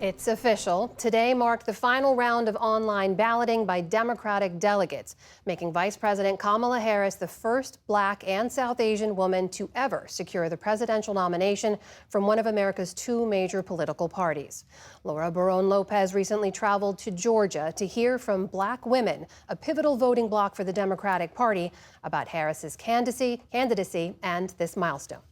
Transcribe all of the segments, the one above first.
It's official. Today marked the final round of online balloting by Democratic delegates, making Vice President Kamala Harris the first Black and South Asian woman to ever secure the presidential nomination from one of America's two major political parties. Laura Barón-López recently traveled to Georgia to hear from Black women, a pivotal voting bloc for the Democratic Party, about Harris's candidacy and this milestone.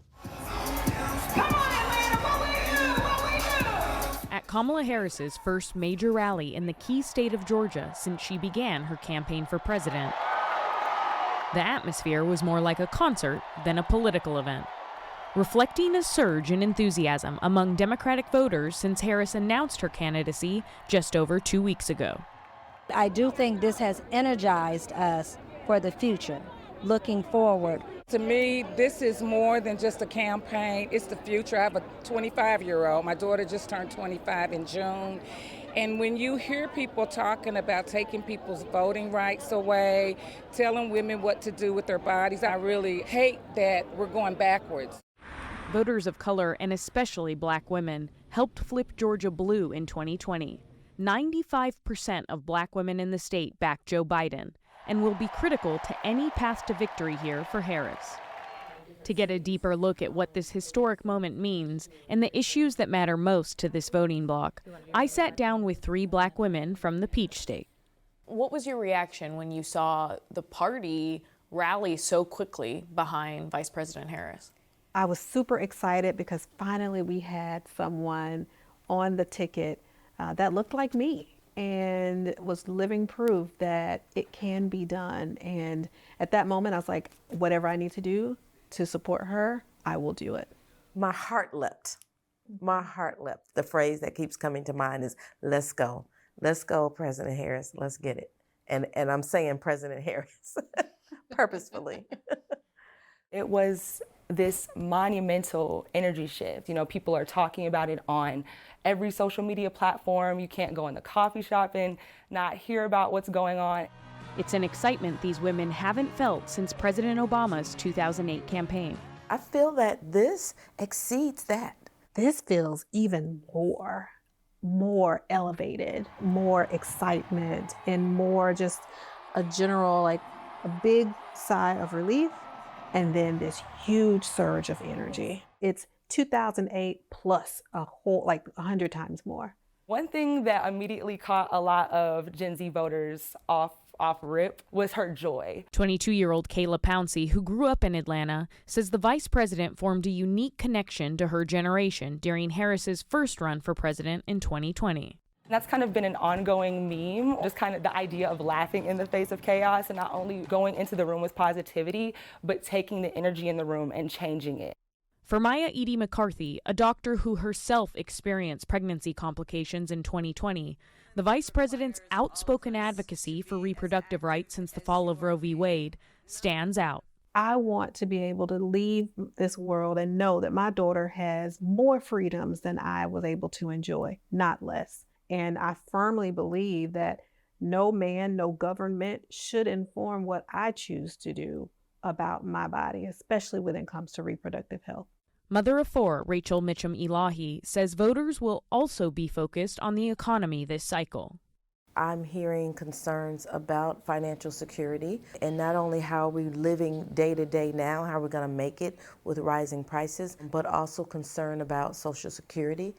At Kamala Harris's first major rally in the key state of Georgia since she began her campaign for president, the atmosphere was more like a concert than a political event, reflecting a surge in enthusiasm among Democratic voters since Harris announced her candidacy just over 2 weeks ago. I do think this has energized us for the future, looking forward. To me, this is more than just a campaign. It's the future. I have a 25-year-old. My daughter just turned 25 in June. And when you hear people talking about taking people's voting rights away, telling women what to do with their bodies, I really hate that we're going backwards. Voters of color, and especially Black women, helped flip Georgia blue in 2020. 95% of Black women in the state backed Joe Biden, and will be critical to any path to victory here for Harris. To get a deeper look at what this historic moment means and the issues that matter most to this voting bloc, I sat down with 3 Black women from the Peach State. What was your reaction when you saw the party rally so quickly behind Vice President Harris? I was super excited because finally we had someone on the ticket that looked like me and was living proof that it can be done. And at that moment, I was like, whatever I need to do to support her, I will do it. My heart leapt. My heart leapt. The phrase that keeps coming to mind is, let's go. Let's go, President Harris. Let's get it. And I'm saying President Harris purposefully. It was this monumental energy shift. You know, people are talking about it on every social media platform. You can't go in the coffee shop and not hear about what's going on. It's an excitement these women haven't felt since President Obama's 2008 campaign. I feel that this exceeds that. This feels even more elevated, more excitement, and more just a general, like a big sigh of relief, and then this huge surge of energy. It's 2008 plus a whole, like 100 times more. One thing that immediately caught a lot of Gen Z voters off rip was her joy. 22-year-old Kayla Pouncey, who grew up in Atlanta, says the vice president formed a unique connection to her generation during Harris's first run for president in 2020. That's kind of been an ongoing meme, just kind of the idea of laughing in the face of chaos and not only going into the room with positivity, but taking the energy in the room and changing it. For Maya Edie McCarthy, a doctor who herself experienced pregnancy complications in 2020, the vice president's outspoken advocacy for reproductive rights since the fall of Roe v. Wade stands out. I want to be able to leave this world and know that my daughter has more freedoms than I was able to enjoy, not less. And I firmly believe that no man, no government should inform what I choose to do about my body, especially when it comes to reproductive health. Mother of 4, Rachel Mitchum-Elahi, says voters will also be focused on the economy this cycle. I'm hearing concerns about financial security and not only how are we living day to day now, how we're going to make it with rising prices, but also concern about Social Security.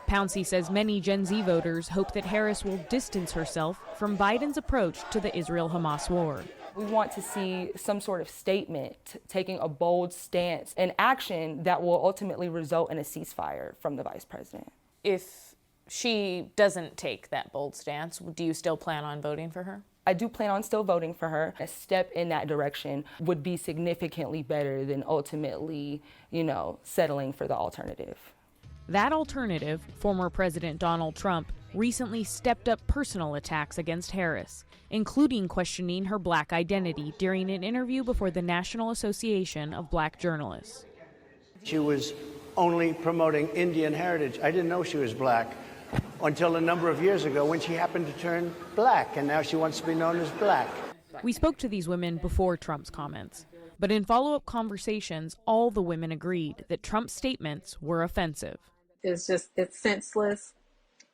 Pouncey says many Gen Z voters hope that Harris will distance herself from Biden's approach to the Israel-Hamas war. We want to see some sort of statement, taking a bold stance and action that will ultimately result in a ceasefire from the vice president. If she doesn't take that bold stance, do you still plan on voting for her? I do plan on still voting for her. A step in that direction would be significantly better than ultimately, settling for the alternative. That alternative, former President Donald Trump, recently stepped up personal attacks against Harris, including questioning her Black identity during an interview before the National Association of Black Journalists. She was only promoting Indian heritage. I didn't know she was Black until a number of years ago when she happened to turn Black, and now she wants to be known as Black. We spoke to these women before Trump's comments, but in follow-up conversations, all the women agreed that Trump's statements were offensive. It's it's senseless.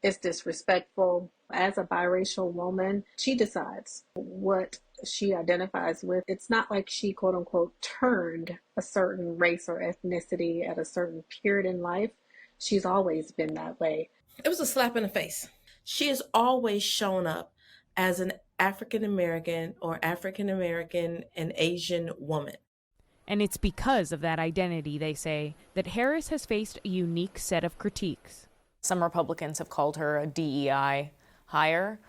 It's disrespectful. As a biracial woman, she decides what she identifies with. It's not like she, quote unquote, turned a certain race or ethnicity at a certain period in life. She's always been that way. It was a slap in the face. She has always shown up as an African American or African American and Asian woman. And it's because of that identity, they say, that Harris has faced a unique set of critiques. Some Republicans have called her a DEI hire.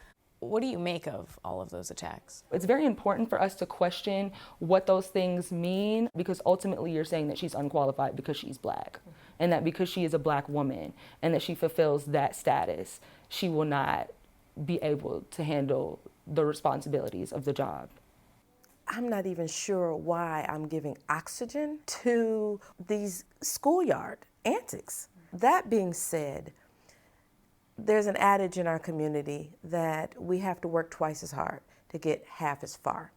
What do you make of all of those attacks? It's very important for us to question what those things mean, because ultimately you're saying that she's unqualified because she's Black, and that because she is a Black woman and that she fulfills that status, she will not be able to handle the responsibilities of the job. I'm not even sure why I'm giving oxygen to these schoolyard antics. That being said, there's an adage in our community that we have to work twice as hard to get half as far.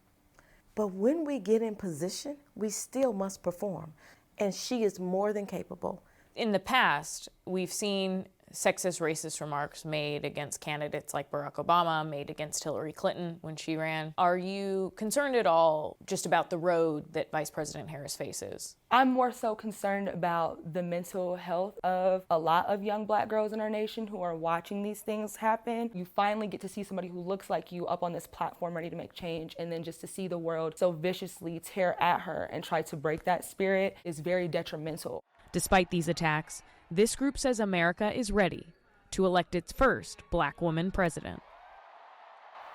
But when we get in position, we still must perform. And she is more than capable. In the past, we've seen sexist, racist remarks made against candidates like Barack Obama, made against Hillary Clinton when she ran. Are you concerned at all just about the road that Vice President Harris faces? I'm more so concerned about the mental health of a lot of young Black girls in our nation who are watching these things happen. You finally get to see somebody who looks like you up on this platform ready to make change, and then just to see the world so viciously tear at her and try to break that spirit is very detrimental. Despite these attacks, this group says America is ready to elect its first Black woman president.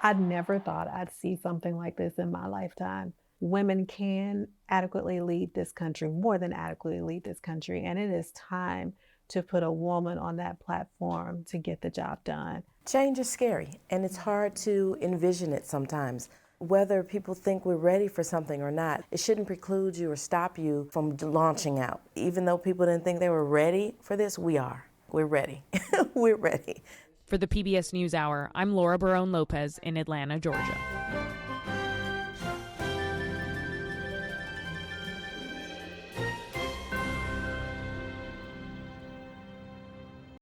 I never thought I'd see something like this in my lifetime. Women can adequately lead this country, more than adequately lead this country, and it is time to put a woman on that platform to get the job done. Change is scary, and it's hard to envision it sometimes. Whether people think we're ready for something or not, it shouldn't preclude you or stop you from launching out. Even though people didn't think they were ready for this, we are. We're ready. We're ready. For the PBS NewsHour, I'm Laura Barone Lopez in Atlanta, Georgia.